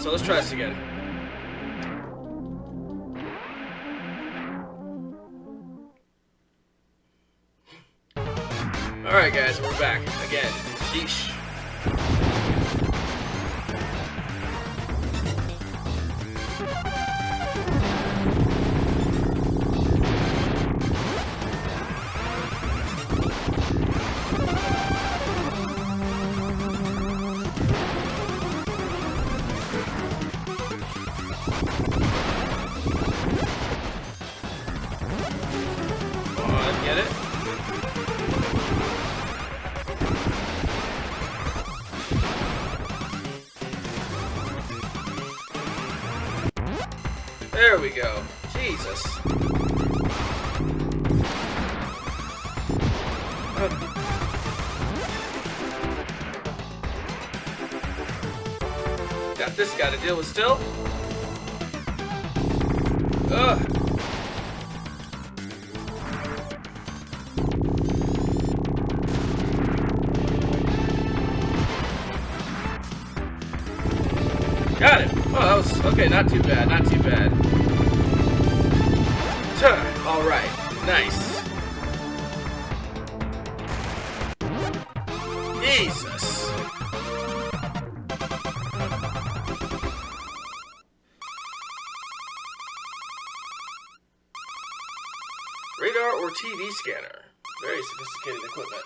so let's try this again. Alright guys, we're back again. Sheesh. Get it? There we go. Jesus. Got this guy to deal with still. Ugh. Got it! Oh, that was... okay, not too bad, not too bad. Alright, nice. Jesus! Radar or TV scanner? Very sophisticated equipment.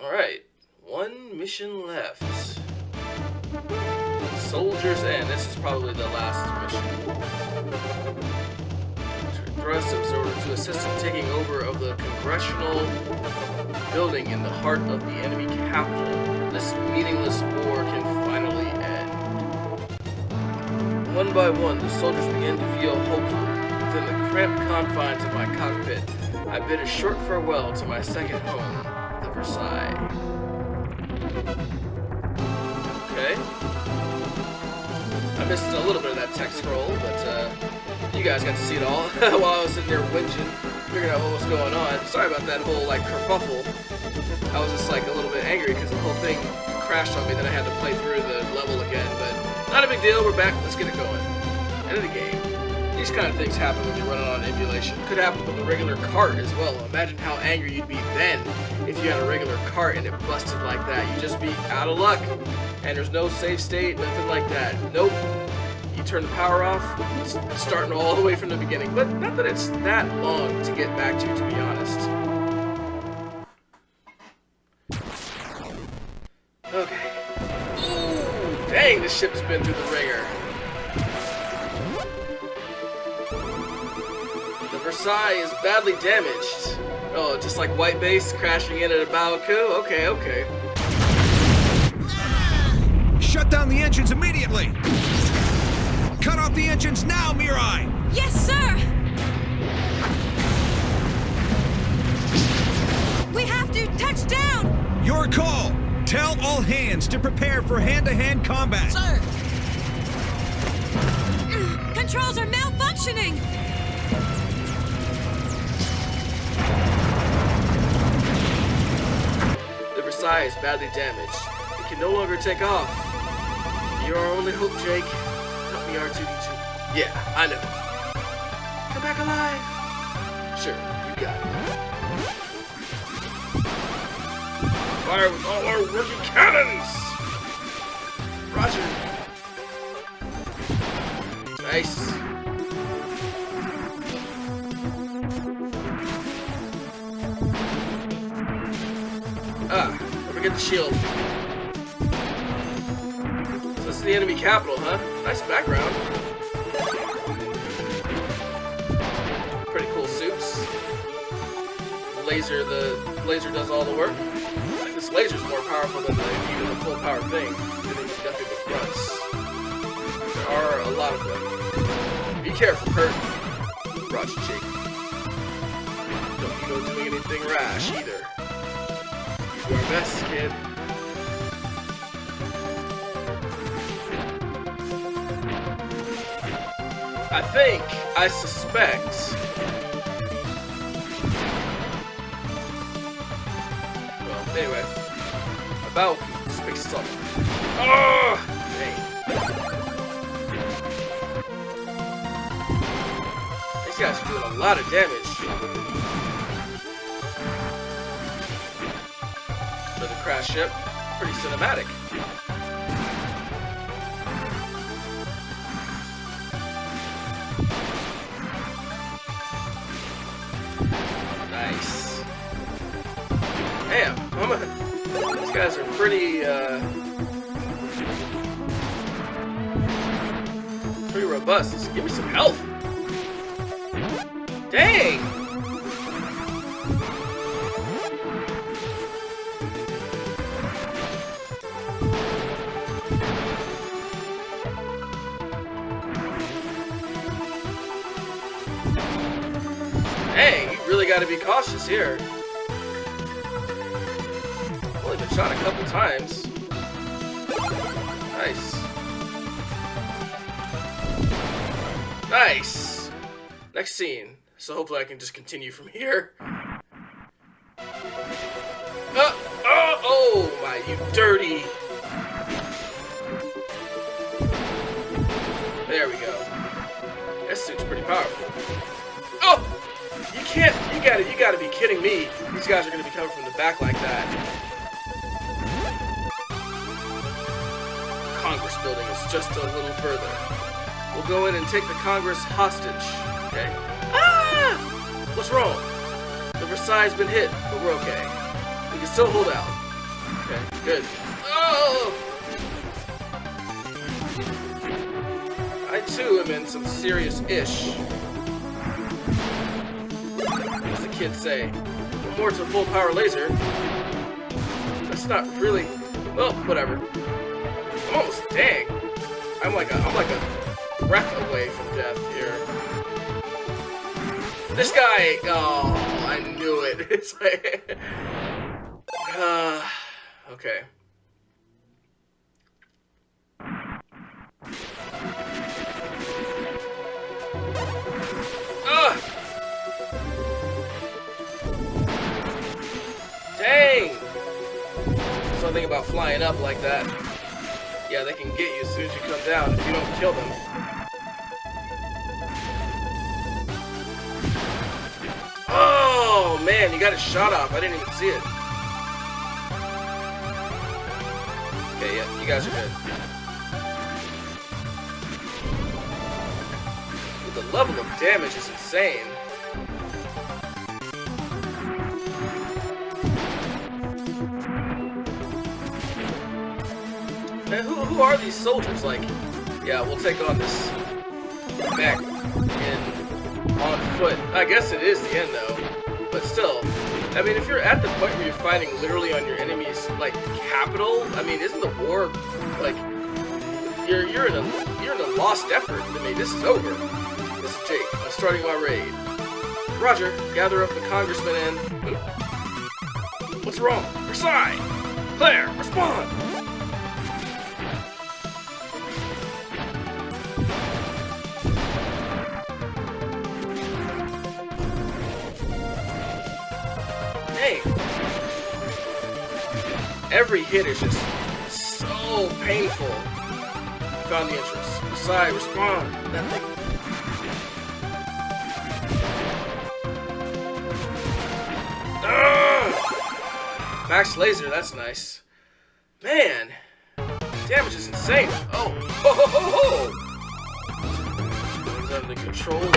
Alright, one mission left. Soldier's End. This is probably the last mission. Thrust absorber to assist in taking over of the congressional building in the heart of the enemy capital. This meaningless war can finally end. One by one, the soldiers begin to feel hopeful. Within the cramped confines of my cockpit, I bid a short farewell to my second home, the Versailles. Okay. I missed a little bit of that text scroll, but you guys got to see it all while I was sitting there whinging, figuring out what was going on. Sorry about that whole like kerfuffle. I was just like a little bit angry because the whole thing crashed on me, then I had to play through the level again, but not a big deal, we're back, let's get it going. End of the game. These kind of things happen when you're running on emulation. Could happen with a regular cart as well. Imagine how angry you'd be then if you had a regular cart and it busted like that. You'd just be out of luck. And there's no save state, nothing like that. Nope. You turn the power off, it's starting all the way from the beginning. But not that it's that long to get back to be honest. Okay. Ooh, dang, this ship's been through the ringer. The Versailles is badly damaged. Oh, just like White Base crashing in at a Valken? Okay, okay. Shut down the engines immediately! Cut off the engines now, Mirai! Yes, sir! We have to touch down! Your call! Tell all hands to prepare for hand-to-hand combat! Sir! Controls are malfunctioning! The Versailles is badly damaged. It can no longer take off. You're our only hope, Jake. Help me, R2-D2. Yeah, I know. Come back alive. Sure, you got it. Fire with all our working cannons! Roger. Nice. Don't forget the shield. So this is the enemy capital, huh? Nice background. Pretty cool suits. The laser does all the work. I think this laser's more powerful than the full power thing. And then you nothing but grunts. There are a lot of them. Be careful, Kurt. Roger, Jake. Don't go doing anything rash either. Do our best, kid. I suspect. Anyway, about space sub. Oh, dang. These guys are doing a lot of damage. For the crash ship, pretty cinematic. Nice. Damn, these guys are pretty robust. Give me some health. Dang. Dang, you really got to be cautious here. Only been shot a couple times. Nice. Nice. Next scene. So hopefully I can just continue from here. Oh my, you dirty. There we go. That suit's pretty powerful. Oh! You can't, you gotta be kidding me. These guys are gonna be coming from the back like that. Congress building is just a little further. We'll go in and take the Congress hostage. Okay? Ah! What's wrong? The Versailles been hit, but we're okay. We can still hold out. Okay, good. Oh! I too am in some serious ish. As the kids say, more to full power laser. That's not really. Well, whatever. I'm almost dang. I'm like a breath away from death here. This guy. Oh, I knew it. It's like. Okay. Dang! Something about flying up like that. Yeah, they can get you as soon as you come down if you don't kill them. Oh man, you got a shot off. I didn't even see it. Okay, yeah, you guys are good. The level of damage is insane. Man, who are these soldiers? Like, yeah, we'll take on this mech on foot. I guess it is the end though, but still. I mean, if you're at the point where you're fighting literally on your enemy's like capital, I mean, isn't the war like you're in a lost effort? I mean, this is over. This is Jake. I'm starting my raid. Roger. Gather up the congressmen and. What's wrong? Versailles. Claire, respond. Hey. Every hit is just so painful. Found the entrance. Versailles, respond. That thing. Max laser, that's nice. Man, damage is insane. Oh, ho ho ho ho! It's under the control of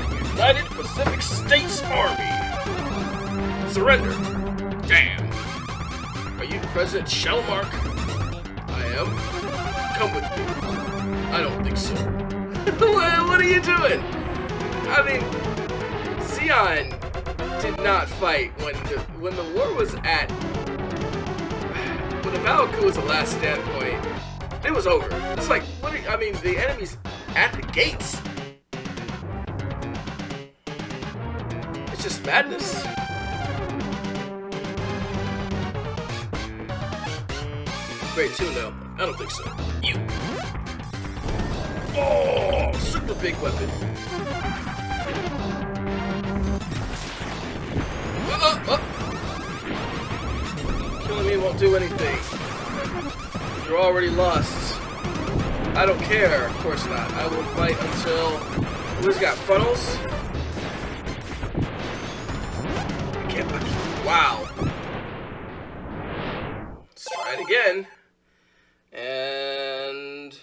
the United Pacific States Army. Surrender. Damn. Are you President Shellmark? I am. Come with me. I don't think so. What are you doing? I mean, Xeon did not fight when the war was at when the Valken was the last stand point. It was over. It's like I mean the enemy's at the gates. It's just madness. Great too now. I don't think so. You. Oh, super big weapon. won't do anything. You're already lost. I don't care. Of course not. I will fight until... Who's got funnels? I can't... Wow. Let's try it again. And...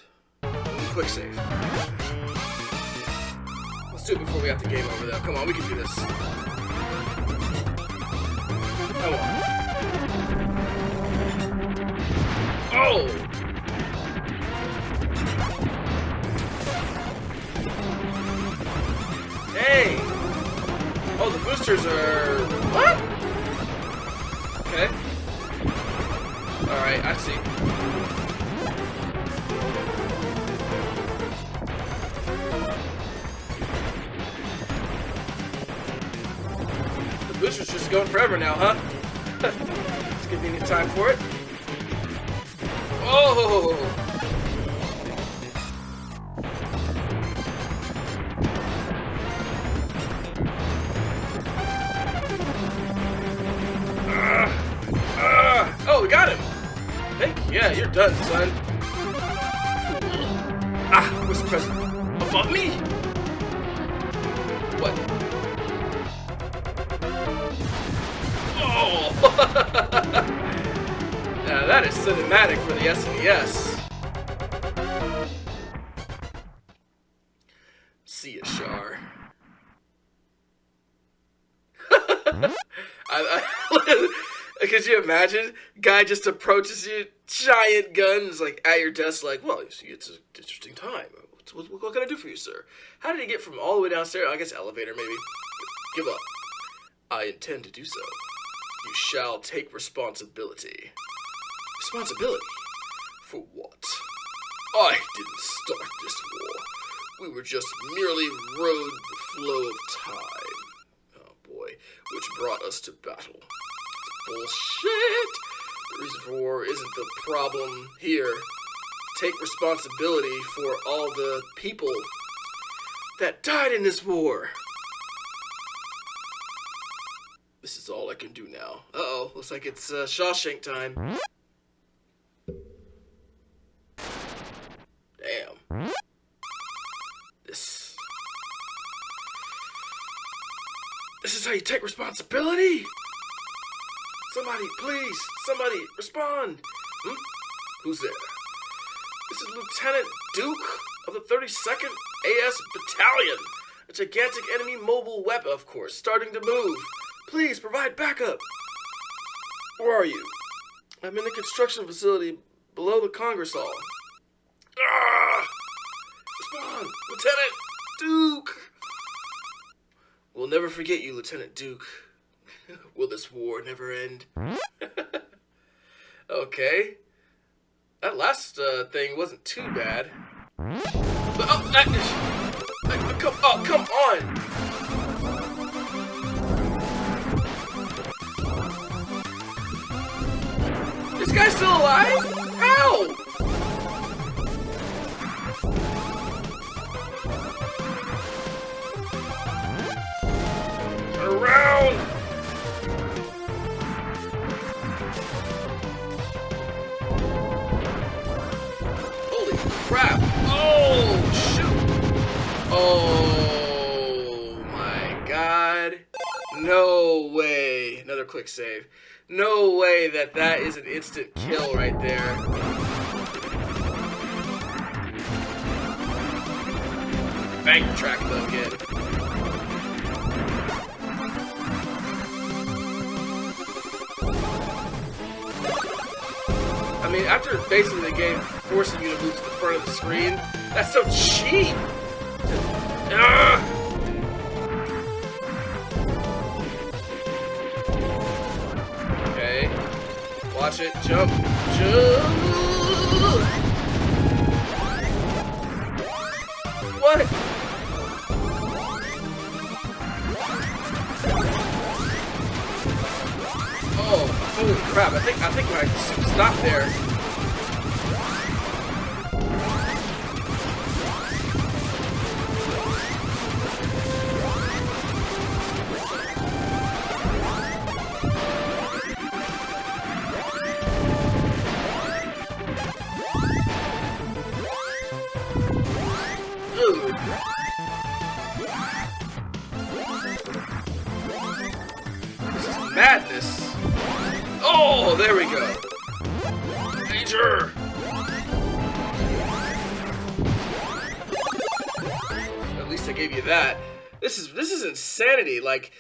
quick save. Let's do it before we have to game over, though. Come on, we can do this. Come on. Oh! Hey! Oh, the boosters are... What? Okay. Alright, I see. The booster's just going forever now, huh? It's convenient time for it. Oh! Oh, we got him! Yeah, you're done, son. Ah, what's the present? Above me? What? Oh! Now that is cinematic for the SNES. See ya, Char. Could you imagine? Guy just approaches you, giant guns, like at your desk, like, well, you see, it's an interesting time. What can I do for you, sir? How did he get from all the way downstairs? I guess elevator, maybe. Give up. I intend to do so. You shall take responsibility. Responsibility? For what? I didn't start this war. We were just merely rode the flow of time. Oh boy, which brought us to battle. Bullshit! The reason for war isn't the problem here. Take responsibility for all the people that died in this war. This is all I can do now. Uh-oh, looks like it's Shawshank time. Damn. This is how you take responsibility? Somebody, please, somebody, respond. Who's there? This is Lieutenant Duke of the 32nd AS Battalion. A gigantic enemy mobile weapon, of course, starting to move. Please, provide backup. Where are you? I'm in the construction facility below the Congress Hall. Ah! Respond, Lieutenant Duke. We'll never forget you, Lieutenant Duke. Will this war never end? Okay. That last thing wasn't too bad. But, come on! This guy's still alive? How? Turn around! Crap! Oh, shoot! Oh my god. No way. Another quick save. No way that is an instant kill right there. Bang the track though again. I mean, after basically the game forcing you to move to the front of the screen, that's so cheap! Okay. Watch it. Jump. Jump! What? Oh, holy crap. I think my suit stopped there. Oh, there we go. Danger! At least I gave you that. This is insanity. Like,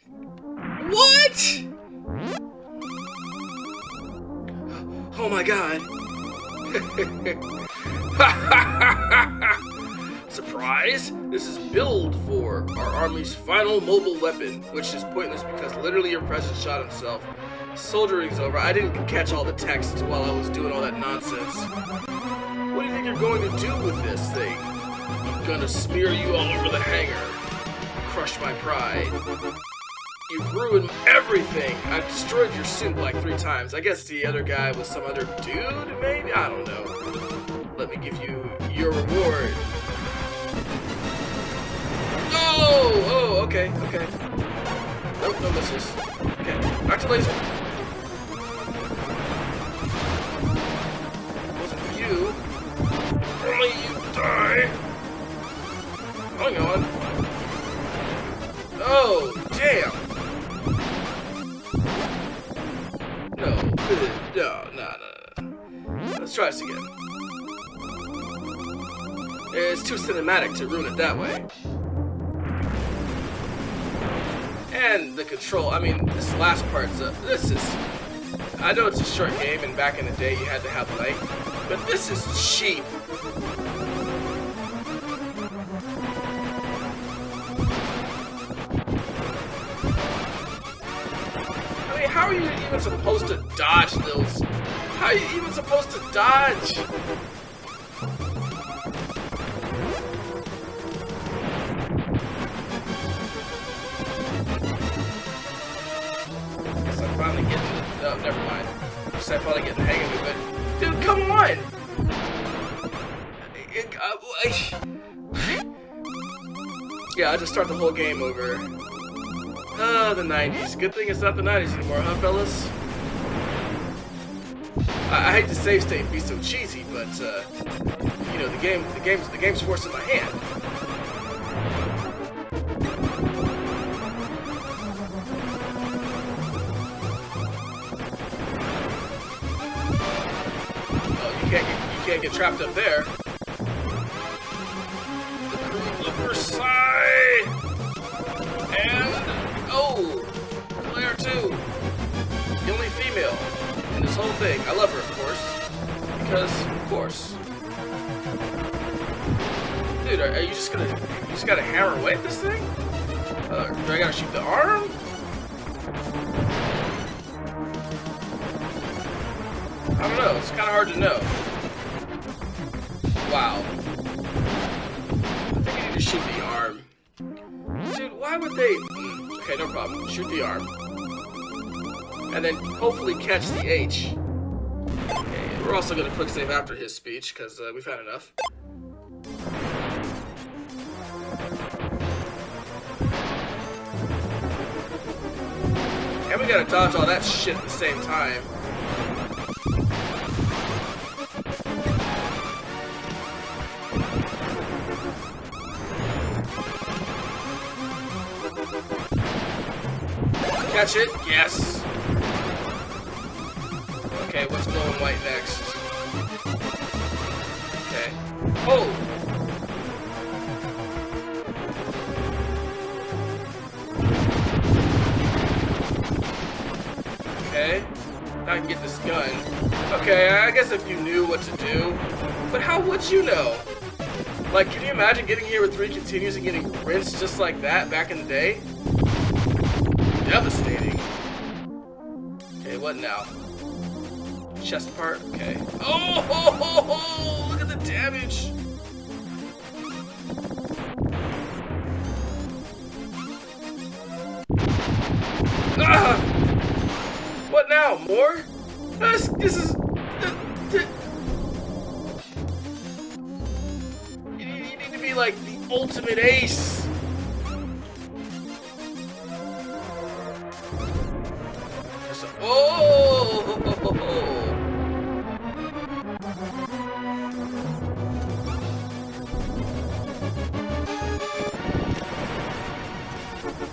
what? Oh my god. Surprise! This is build for our army's final mobile weapon, which is pointless because literally your president shot himself. Soldiering's over. I didn't catch all the text while I was doing all that nonsense. What do you think you're going to do with this thing? I'm gonna smear you all over the hangar. Crush my pride. You've ruined everything. I've destroyed your suit like 3 times. I guess the other guy was some other dude, maybe? I don't know. Let me give you your reward. Oh, okay. Nope, no missiles. Okay, back to laser. Wasn't for you. Only you die. Hang on. Oh, damn. No. Let's try this again. It's too cinematic to ruin it that way. And the control, I mean, this last part's I know it's a short game and back in the day you had to have light, but this is cheap. I mean, how are you even supposed to dodge those? How are you even supposed to dodge? Finally getting it. No, never mind. Guess I'm finally getting the hang of it, but dude, come on! Yeah, I just start the whole game over. The 90s. Good thing it's not the 90s anymore, huh, fellas? I hate the save state and be so cheesy, but you know, the game's forcing my hand. You can't get trapped up there. The Versailles! And oh, Claire too. The only female in this whole thing. I love her, of course. Because, of course. Dude, are you just gotta hammer away at this thing? Do I gotta shoot the arm? I don't know, it's kind of hard to know. Wow. I think I need to shoot the arm. Dude, why would they... Okay, no problem. Shoot the arm. And then hopefully catch the H. Okay, we're also going to quick save after his speech, because we've had enough. And we gotta dodge all that shit at the same time. Catch it? Yes. Okay, what's glowing white next? Okay. Oh! Okay. Now I can get this gun. Okay, I guess if you knew what to do. But how would you know? Like, can you imagine getting here with 3 continues and getting rinsed just like that back in the day? Devastating. Okay, what now? Chest part? Okay. Oh, ho, ho, ho, look at the damage! Ah! What now? More? This is... You need to be like the ultimate ace. Oh!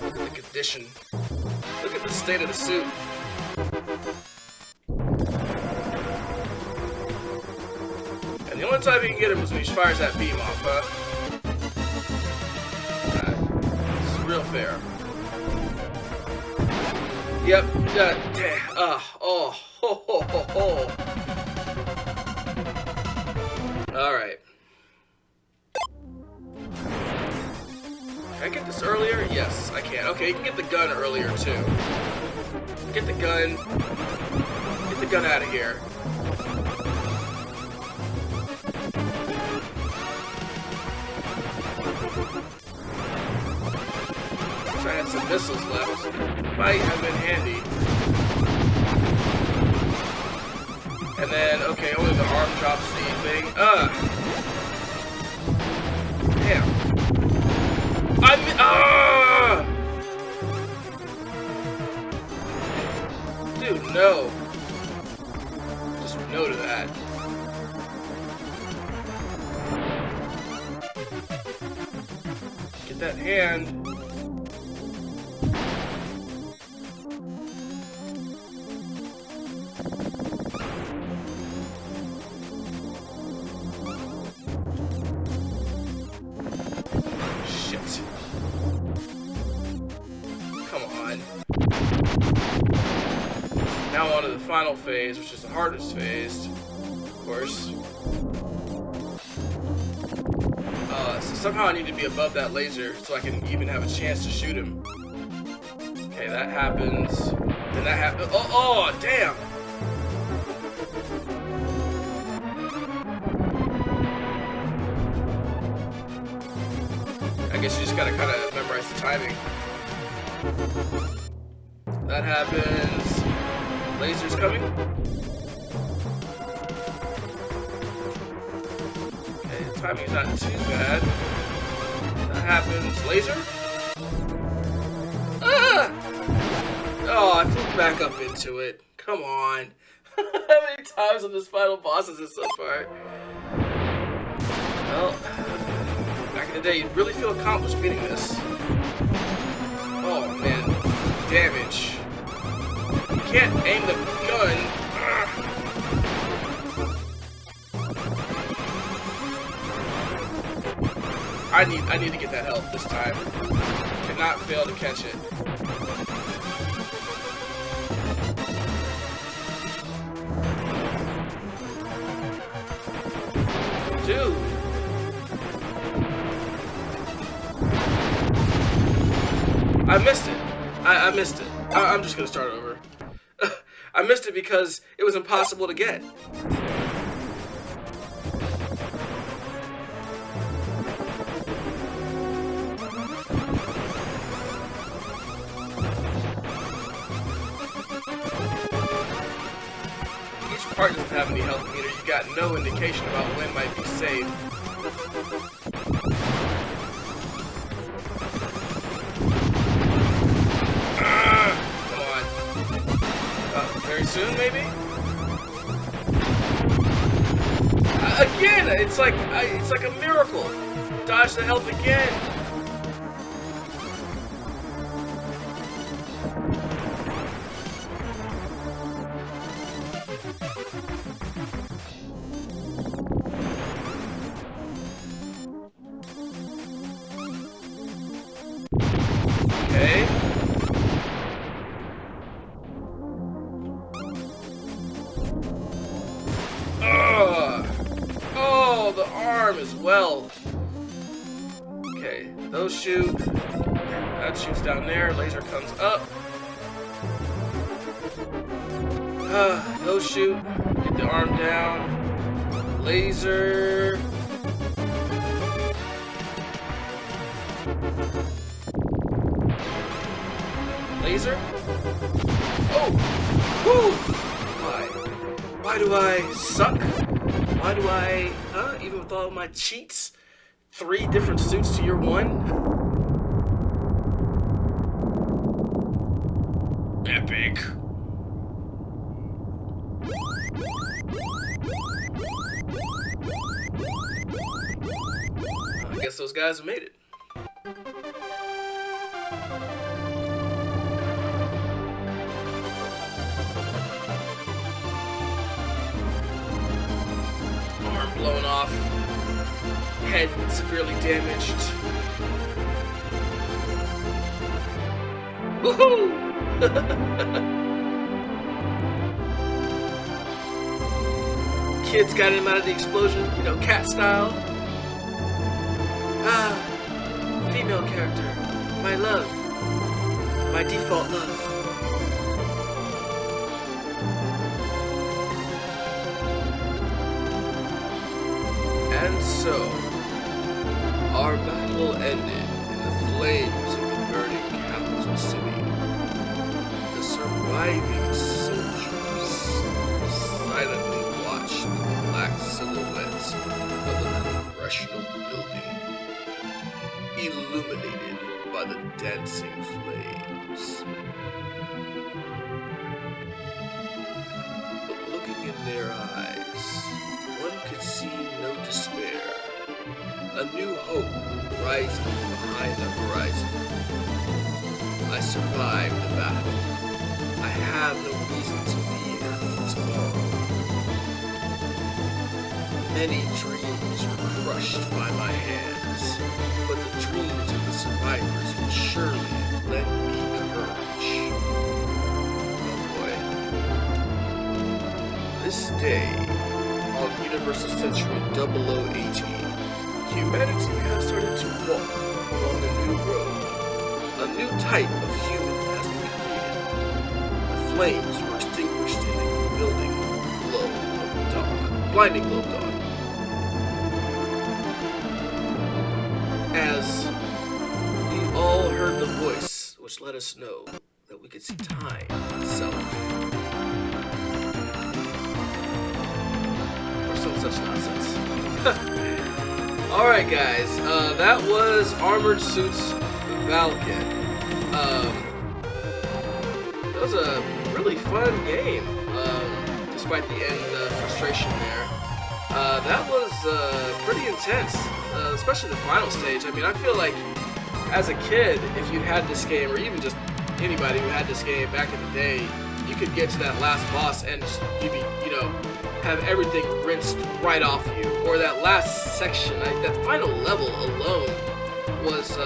Look at the condition. Look at the state of the suit. only time you can get him is when he fires that beam off, huh? It's real fair. Yep. Oh. Ho, ho, ho, ho. Alright. Can I get this earlier? Yes, I can. Okay, you can get the gun earlier, too. Get the gun. Get the gun out of here. Wish I had some missiles left. Might have been handy. And then, okay, only the arm drops the thing. Damn. Dude, no. Just no to that. Get that hand. Now on to the final phase, which is the hardest phase, of course. So somehow I need to be above that laser so I can even have a chance to shoot him. Okay, that happens. Then that happens. Oh, damn! I guess you just gotta kind of memorize the timing. That happens. Laser's coming. Okay, the timing's not too bad. That happens. Laser? Ah! Oh, I flew back up into it. Come on. How many times on this final boss is it so far? Well, back in the day, you'd really feel accomplished beating this. Oh, man. Damage. You can't aim the gun. I need to get that help this time. Cannot fail to catch it. Dude. I missed it. I missed it. I'm just gonna start over. I missed it because it was impossible to get. Each part doesn't have any health meter. You got no indication about when might be saved. Very soon, maybe? Again, it's like a miracle. Dodge the health again. Okay. Oh, the arm as well. Okay, those shoot. That shoots down there. Laser comes up. Those shoot. Get the arm down. Laser. Laser. Oh! Woo! Why do I suck? Why do I, even with all my cheats, 3 different suits to your 1? Epic. I guess those guys have made it. blown off, head severely damaged. Woohoo! Kids got him out of the explosion, you know, cat style. Ah, female character, my love, my default love. And so, our battle ended in the flames of the burning capital city. The surviving soldiers silently watched the black silhouette of the congressional building, illuminated by the dancing flames. But looking in their eyes, one could see no despair. A new hope rising behind the horizon. I survived the battle. I have no reason to fear tomorrow. Many dreams were crushed by my hands, but the dreams of the survivors will surely lend me courage. Oh boy. This day, on Universal Century 0018, humanity has started to walk along a new road. A new type of human has been created. The flames were extinguished in the building glow of dawn, blinding glow of dawn. As we all heard the voice which let us know that we could see time itself. Or some such nonsense. Alright guys, that was Armored Suits Valken. That was a really fun game, despite the end frustration there. That was pretty intense, especially the final stage. I mean, I feel like as a kid, if you'd had this game, or even just anybody who had this game back in the day, you could get to that last boss and just maybe, you know, have everything rinsed right off you. Or that last section, that final level alone was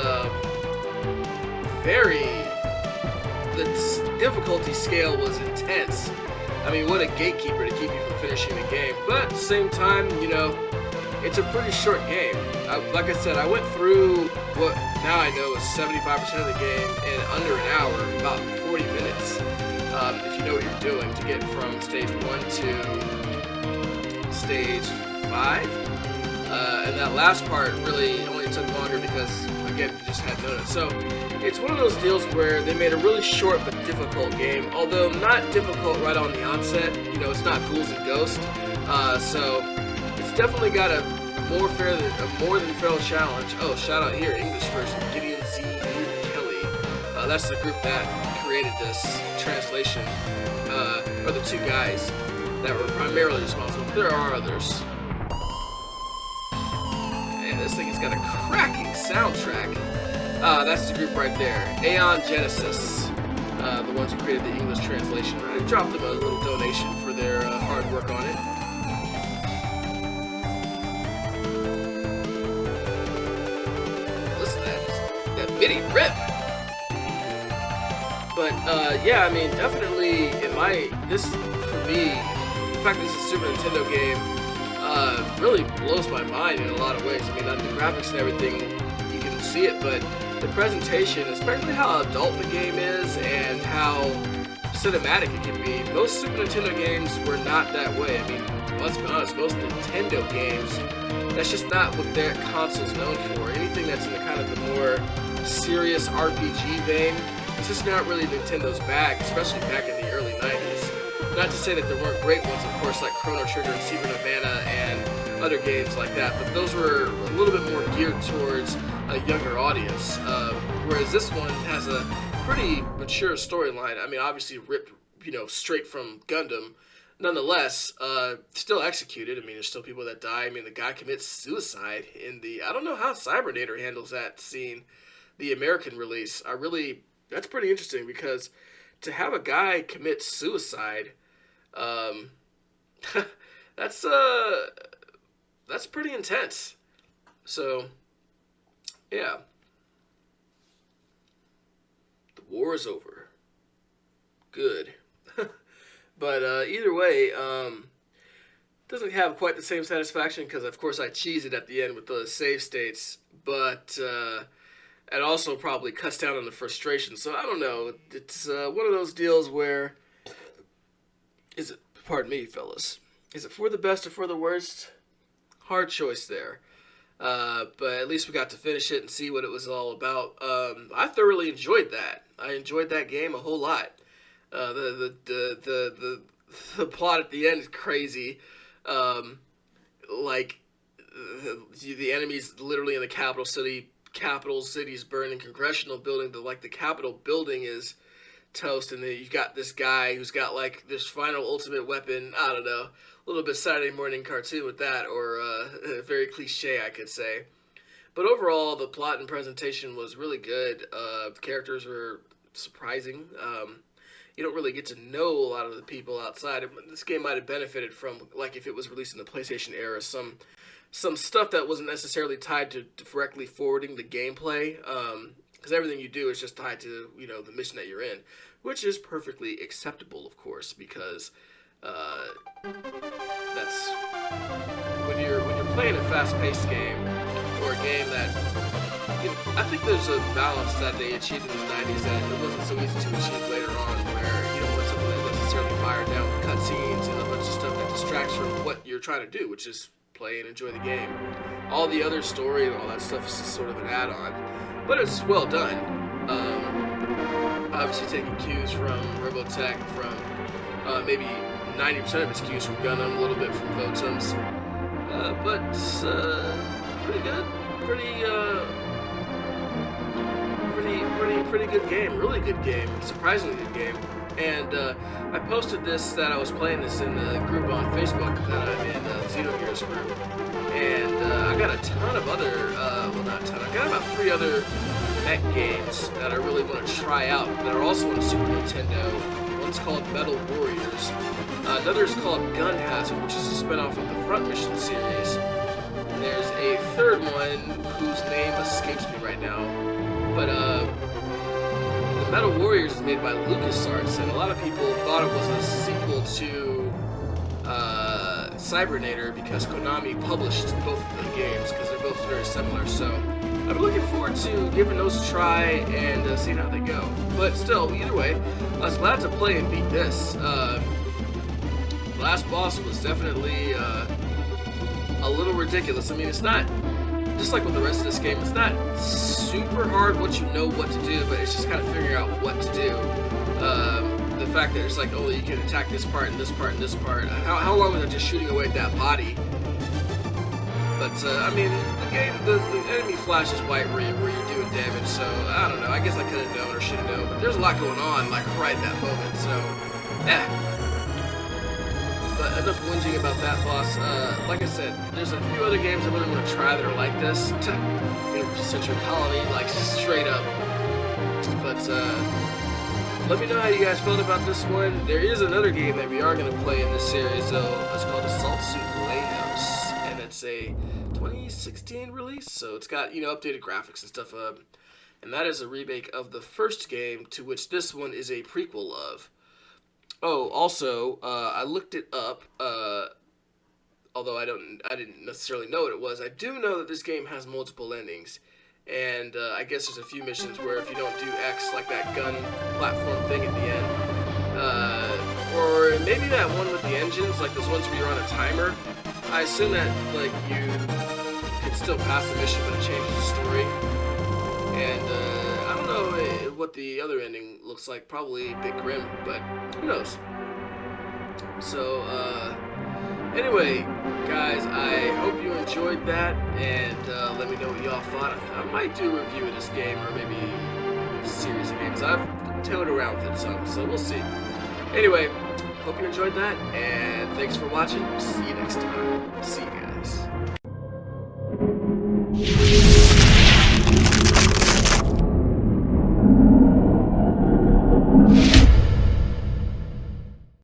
the difficulty scale was intense. I mean, what a gatekeeper to keep you from finishing the game. But at the same time, you know, it's a pretty short game. Like I said, I went through what now I know is 75% of the game in under an hour, about 40 minutes, if you know what you're doing, to get from stage 1 to stage 5. And that last part really only took longer because, again, you just hadn't known it. So it's one of those deals where they made a really short but difficult game, although not difficult right on the onset. You know, it's not Ghouls and Ghosts, so it's definitely got a more than fair challenge. Oh, shout out here, English version, Gideon Z. Kelly. That's the group that created this translation, or the two guys that were primarily responsible. There are others. And this thing has got a cracking soundtrack. That's the group right there, Aeon Genesis, the ones who created the English translation. I dropped them a little donation for their hard work on it. Listen to that MIDI rip. But yeah, I mean, definitely this for me, the fact that this is a Super Nintendo game really blows my mind in a lot of ways. I mean, the graphics and everything, you can see it, but the presentation, especially how adult the game is and how cinematic it can be. Most Super Nintendo games were not that way. I mean, let's be honest, most Nintendo games, that's just not what their console's known for. Anything that's in the kind of the more serious RPG vein, it's just not really Nintendo's bag, especially back in the early 90s. Not to say that there weren't great ones, of course, like Chrono Trigger and Secret of Mana and other games like that, but those were a little bit more geared towards a younger audience, whereas this one has a pretty mature storyline. I mean, obviously ripped, you know, straight from Gundam. Nonetheless, still executed. I mean, there's still people that die. I mean, the guy commits suicide in the... I don't know how Cybernator handles that scene, the American release. That's pretty interesting, because to have a guy commit suicide, that's that's pretty intense. So, yeah. The war is over. Good. But either way, doesn't have quite the same satisfaction because, of course, I cheese it at the end with the save states. But it also probably cuts down on the frustration. So I don't know. It's one of those deals where, is it? Pardon me, fellas. Is it for the best or for the worst? Hard choice there. But at least we got to finish it and see what it was all about. I thoroughly enjoyed that. I enjoyed that game a whole lot. The plot at the end is crazy. Like the enemies literally in the capital city's burning congressional building. The Capitol building is toast, and then you got this guy who's got like this final ultimate weapon. I don't know, a little bit Saturday morning cartoon with that, or very cliche, I could say. But overall, the plot and presentation was really good. The characters were surprising. You don't really get to know a lot of the people outside. This game might have benefited from, like, if it was released in the PlayStation era, some stuff that wasn't necessarily tied to directly forwarding the gameplay. Because everything you do is just tied to, the mission that you're in, which is perfectly acceptable, of course, because that's when you're playing a fast-paced game or a game that I think there's a balance that they achieved in the 90s that it wasn't so easy to achieve later on, where you don't want something that necessarily mired down with cutscenes and a bunch of stuff that distracts from what you're trying to do, which is play and enjoy the game. All the other story and all that stuff is just sort of an add-on. But it's well done. Obviously taking cues from Robotech, from maybe 90% of its cues from Gundam, a little bit from Votoms. But pretty good. Pretty good game. Really good game. Surprisingly good game. And I posted that I was playing this in the group on Facebook that I'm in, Xenogears group. And I got a ton of other, well, not a ton, I got about 3 other mech games that I really want to try out that are also on the Super Nintendo. One's called Metal Warriors. Another is called Gun Hazard, which is a spinoff of the Front Mission series. And there's a third one whose name escapes me right now. But the Metal Warriors is made by LucasArts, and a lot of people thought it was a sequel to Cybernator because Konami published both of the games because they're both very similar. So I'm looking forward to giving those a try and seeing how they go. But still, either way, I was glad to play and beat this. Last boss was definitely a little ridiculous. I mean, it's not, just like with the rest of this game, it's not super hard once you know what to do, but it's just kind of figuring out what to do. The fact that it's like, oh, you can attack this part and this part and this part. How long was I just shooting away at that body? But, I mean, the enemy flashes white where you're doing damage, so, I don't know. I guess I could have known or should have known, but there's a lot going on, like, right at that moment, so, yeah. But enough whinging about that boss. Like I said, there's a few other games I really want to try that are like this. Central Colony, like, straight up. But, let me know how you guys felt about this one. There is another game that we are going to play in this series, though. It's called Assault Suit Playhouse, and it's a 2016 release, so it's got, updated graphics and stuff, and that is a remake of the first game, to which this one is a prequel of. Oh, also, I looked it up, although I didn't necessarily know what it was. I do know that this game has multiple endings, and I guess there's a few missions where if you don't do X, like that gun platform thing at the end, or maybe that one with the engines, like those ones where you're on a timer. I assume that, like, you can still pass the mission, but it changes the story. And I don't know what the other ending looks like. Probably a bit grim, but who knows? So, anyway, guys, I hope you enjoyed that, and let me know what y'all thought. I might do a review of this game, or maybe a series of games. I've toyed around with it some, so we'll see. Anyway, hope you enjoyed that, and thanks for watching. See you next time. See you guys.